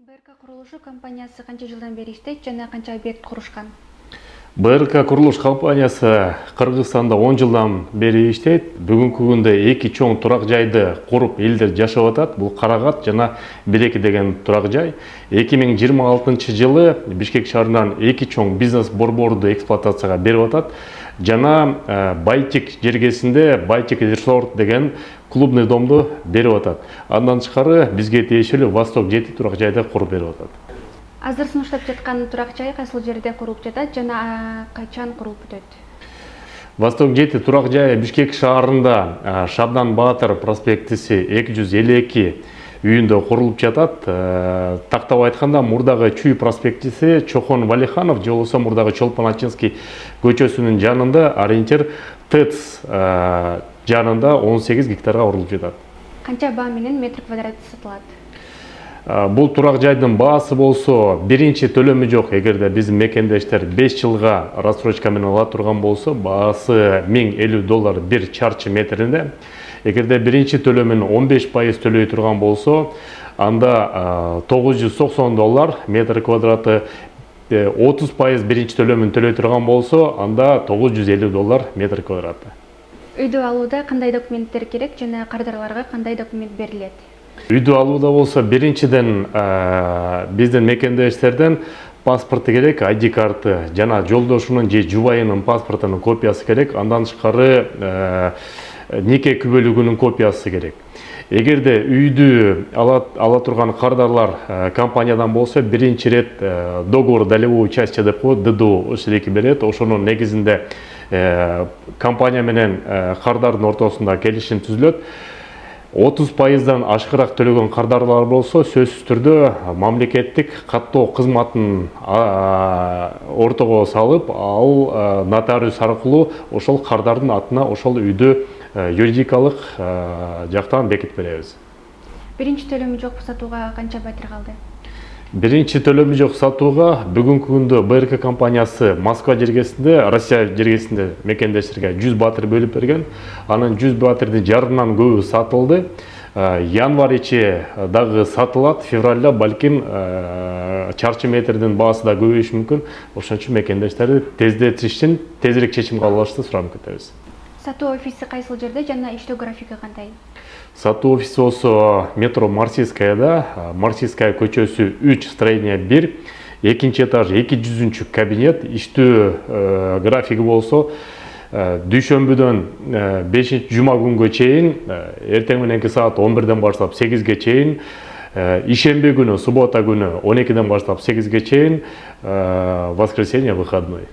БРК Курулушу компаниясы канча жылдан бери иштейт жана канча объект курушкан? БРК Курулуш компаниясы Кыргызстанда 10 жылдан бери иштейт. Бүгүнкү күндө 2 чоң турак жайды куруп элдер жашап атат. Бул Карагат жана Береки деген турак жай. 2026 жылы Бишкек шаарынан 2 чоң бизнес борборду эксплуатацияга берип атат. Жана Байтик жергесинде Байтик Resort деген клубный домду берип атат. Андан тышкары бизге тиешелүү Восток 7 турак жайды куруп берип атат. Азыр сунуштап жаткан турак жай кайсыл жерде курулуп жатат жана качан курулуп бүтөт? Восток 7 турак жайы Бишкек шаарында Шабдан Баатыр проспектиси 252 үйүндө курулуп жатат. Тактап айтканда мурдагы Чүй проспектиси Чохон Валиханов же болбосо мурдагы Чолпон Ачинский көчөсүнүн жанында ориентир ТЭЦ жанында 18 гектарга курулуп жатат. Канча баа менен метр квадрат сатылат? Бул турак жайдын баасы болсо биринчи төлөмү жок. Эгерде биздин мекендештер 5 жылга рассрочка менен ала турган болсо, баасы $1050 бир чарчы метринде. Эгерде биринчи төлөмүн 15% төлөй турган болсо, анда $990 метр квадраты, 30% биринчи төлөмүн төлөй турган болсо, анда $950 метр квадраты. Үйдү алууда кандай документтер керек жана кардарларга кандай документ берилет? Үйдү алууда болсо биринчиден биздин мекендештерден паспорты керек, ID карты жана жолдошунун же жубайынын паспортунун копиясы керек. Андан тышкары нике күбөлүгүнүн копиясы керек. Эгерде үйдү ала турган кардарлар компаниядан болсо, биринчи рет договор долевой участия деп коет, ДДУ ошондойки берет. Ошонун негизинде компания менен кардардын ортосунда келишим түзүлөт. 30%дан ашкыраак төлөгөн кардарлар болсо, сөзсүз түрдө мамлекеттик каттоо кызматын ортого салып, ал нотариус аркылуу ошол кардардын атына ошол үйдү юридикалык жактан бекитип беребиз. Биринчи төлөмү жок сатууга канча батир калды? Биринчи төлөмү жок сатууга бүгүнкү күндө БРК компаниясы Москва жергесинде, Россия жергесинде мекендештерге 100 батир бөлүп берген. Анын 100 батирдин жарымынан көбү сатылды. Январь ичи дагы сатылат. Февралда балким чарчы метрдин баасы да көбөйүшү мүмкүн. Ошон үчүн мекендештерди тездетишин, тезирээк чечим кабыл алышты сурап кетебиз. Сатуу офиси кайсыл жерде жана иштөө графиги кандай? Сатуу офиси болсо метро Марсийскаяда, Марсийская көчөсү 3, строение 1, экинчи этаж 200-чү кабинет. Иштөө графиги болсо дүйшөмбүдөн 5 жума күнгө чейин, эртең мененки саат 11ден баштап 8ге чейин, ишемби күнү, суббота күнү 12ден баштап 8ге чейин, воскресенье выходной.